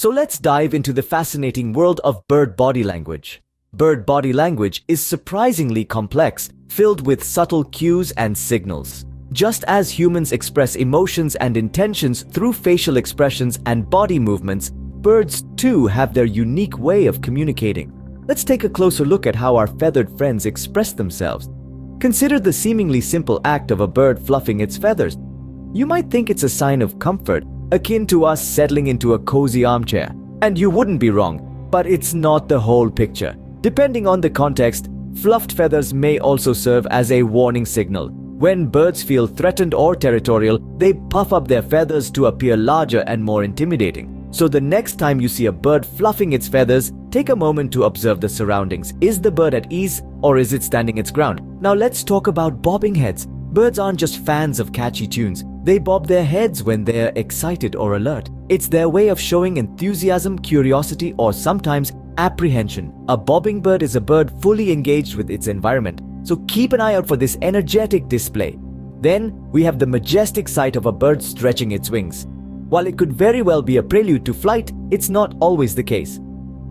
So let's dive into the fascinating world of bird body language. Bird body language is surprisingly complex, filled with subtle cues and signals. Just as humans express emotions and intentions through facial expressions and body movements, birds too have their unique way of communicating. Let's take a closer look at how our feathered friends express themselves. Consider the seemingly simple act of a bird fluffing its feathers. You might think it's a sign of comfort, akin to us settling into a cozy armchair. And you wouldn't be wrong, but it's not the whole picture. Depending on the context, fluffed feathers may also serve as a warning signal. When birds feel threatened or territorial, they puff up their feathers to appear larger and more intimidating. So the next time you see a bird fluffing its feathers, take a moment to observe the surroundings. Is the bird at ease, or is it standing its ground? Now let's talk about bobbing heads. Birds aren't just fans of catchy tunes. They bob their heads when they're excited or alert. It's their way of showing enthusiasm, curiosity, or sometimes apprehension. A bobbing bird is a bird fully engaged with its environment, so keep an eye out for this energetic display. Then, we have the majestic sight of a bird stretching its wings. While it could very well be a prelude to flight, it's not always the case.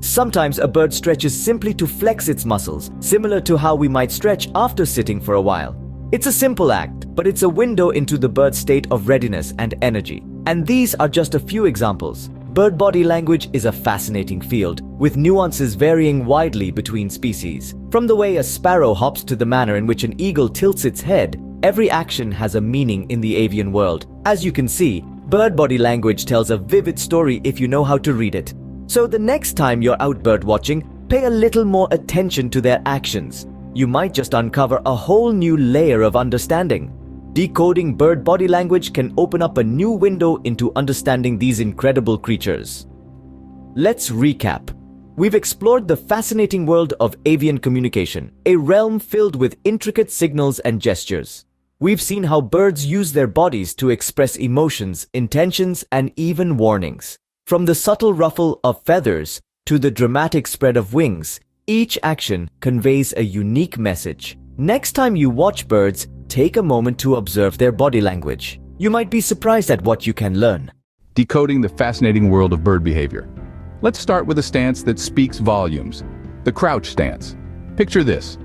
Sometimes a bird stretches simply to flex its muscles, similar to how we might stretch after sitting for a while. It's a simple act, but it's a window into the bird's state of readiness and energy. And these are just a few examples. Bird body language is a fascinating field, with nuances varying widely between species. From the way a sparrow hops to the manner in which an eagle tilts its head, every action has a meaning in the avian world. As you can see, bird body language tells a vivid story if you know how to read it. So the next time you're out bird watching, pay a little more attention to their actions. You might just uncover a whole new layer of understanding. Decoding bird body language can open up a new window into understanding these incredible creatures. Let's recap. We've explored the fascinating world of avian communication, a realm filled with intricate signals and gestures. We've seen how birds use their bodies to express emotions, intentions, and even warnings. From the subtle ruffle of feathers to the dramatic spread of wings, each action conveys a unique message. Next time you watch birds, take a moment to observe their body language. You might be surprised at what you can learn. Decoding the fascinating world of bird behavior. Let's start with a stance that speaks volumes. The crouch stance. Picture this.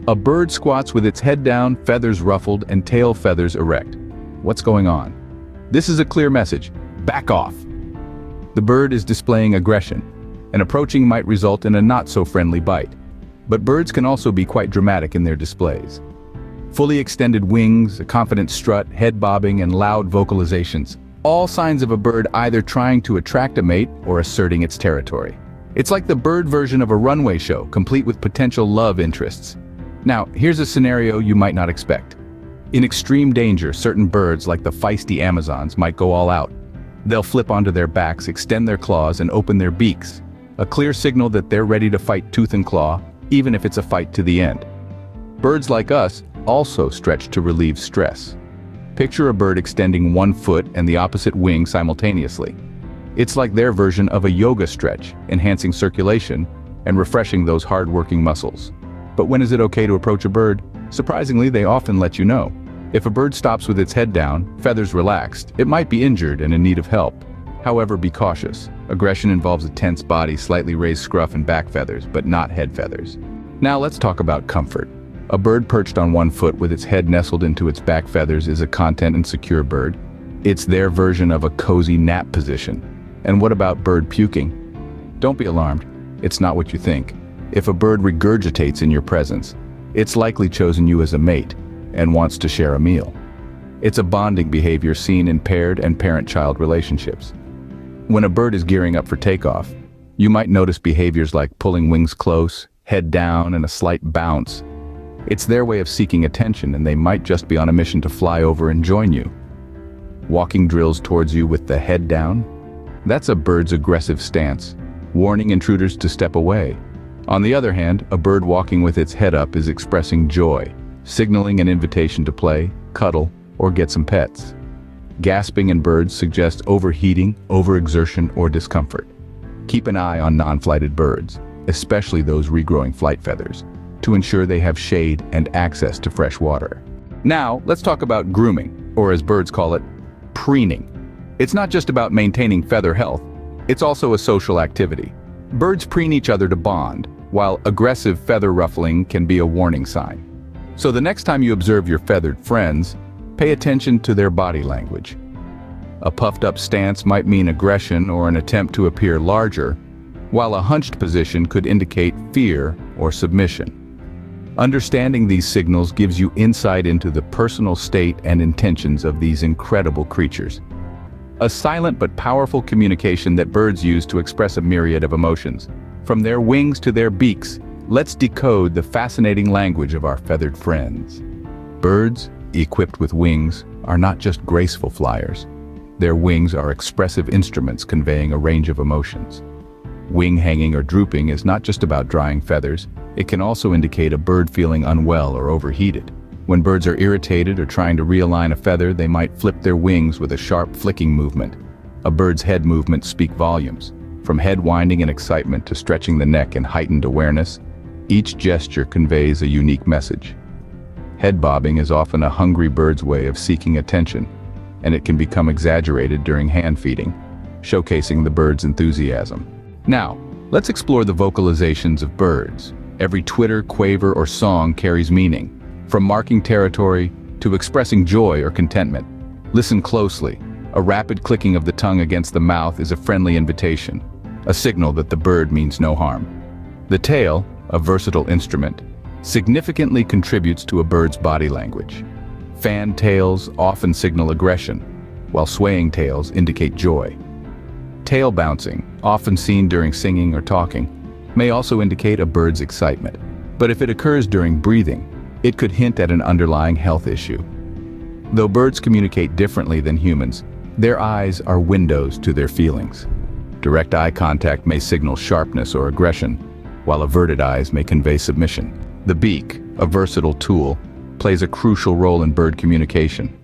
A bird squats with its head down, feathers ruffled, and tail feathers erect. What's going on? This is a clear message. Back off. The bird is displaying aggression, and approaching might result in a not-so-friendly bite. But birds can also be quite dramatic in their displays. Fully extended wings, a confident strut, head bobbing, and loud vocalizations. All signs of a bird either trying to attract a mate or asserting its territory. It's like the bird version of a runway show, complete with potential love interests. Now, here's a scenario you might not expect. In extreme danger, certain birds, like the feisty Amazons, might go all out. They'll flip onto their backs, extend their claws, and open their beaks. A clear signal that they're ready to fight tooth and claw, even if it's a fight to the end. Birds like us also stretch to relieve stress. Picture a bird extending one foot and the opposite wing simultaneously. It's like their version of a yoga stretch, enhancing circulation and refreshing those hard-working muscles. But when is it okay to approach a bird? Surprisingly, they often let you know. If a bird stops with its head down, feathers relaxed, it might be injured and in need of help. However, be cautious. Aggression involves a tense body, slightly raised scruff and back feathers, but not head feathers. Now let's talk about comfort. A bird perched on one foot with its head nestled into its back feathers is a content and secure bird. It's their version of a cozy nap position. And what about bird puking? Don't be alarmed. It's not what you think. If a bird regurgitates in your presence, it's likely chosen you as a mate and wants to share a meal. It's a bonding behavior seen in paired and parent-child relationships. When a bird is gearing up for takeoff, you might notice behaviors like pulling wings close, head down, and a slight bounce. It's their way of seeking attention, and they might just be on a mission to fly over and join you. Walking drills towards you with the head down? That's a bird's aggressive stance, warning intruders to step away. On the other hand, a bird walking with its head up is expressing joy, signaling an invitation to play, cuddle, or get some pets. Gasping in birds suggests overheating, overexertion, or discomfort. Keep an eye on non-flighted birds, especially those regrowing flight feathers, to ensure they have shade and access to fresh water. Now, let's talk about grooming, or as birds call it, preening. It's not just about maintaining feather health. It's also a social activity. Birds preen each other to bond, while aggressive feather ruffling can be a warning sign. So the next time you observe your feathered friends, pay attention to their body language. A puffed-up stance might mean aggression or an attempt to appear larger, while a hunched position could indicate fear or submission. Understanding these signals gives you insight into the personal state and intentions of these incredible creatures. A silent but powerful communication that birds use to express a myriad of emotions. From their wings to their beaks, let's decode the fascinating language of our feathered friends. Birds, equipped with wings, are not just graceful flyers. Their wings are expressive instruments conveying a range of emotions. Wing hanging or drooping is not just about drying feathers, it can also indicate a bird feeling unwell or overheated. When birds are irritated or trying to realign a feather, they might flip their wings with a sharp flicking movement. A bird's head movements speak volumes. From head winding in excitement to stretching the neck in heightened awareness, each gesture conveys a unique message. Head bobbing is often a hungry bird's way of seeking attention, and it can become exaggerated during hand feeding, showcasing the bird's enthusiasm. Now, let's explore the vocalizations of birds. Every twitter, quaver, or song carries meaning, from marking territory to expressing joy or contentment. Listen closely. A rapid clicking of the tongue against the mouth is a friendly invitation, a signal that the bird means no harm. The tail, a versatile instrument, significantly contributes to a bird's body language. Fanned tails often signal aggression, while swaying tails indicate joy. Tail bouncing, often seen during singing or talking, may also indicate a bird's excitement. But if it occurs during breathing, it could hint at an underlying health issue. Though birds communicate differently than humans, their eyes are windows to their feelings. Direct eye contact may signal sharpness or aggression, while averted eyes may convey submission. The beak, a versatile tool, plays a crucial role in bird communication.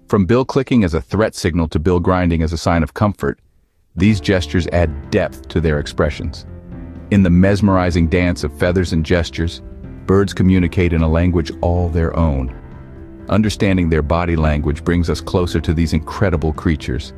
From bill clicking as a threat signal to bill grinding as a sign of comfort, these gestures add depth to their expressions. In the mesmerizing dance of feathers and gestures, birds communicate in a language all their own. Understanding their body language brings us closer to these incredible creatures,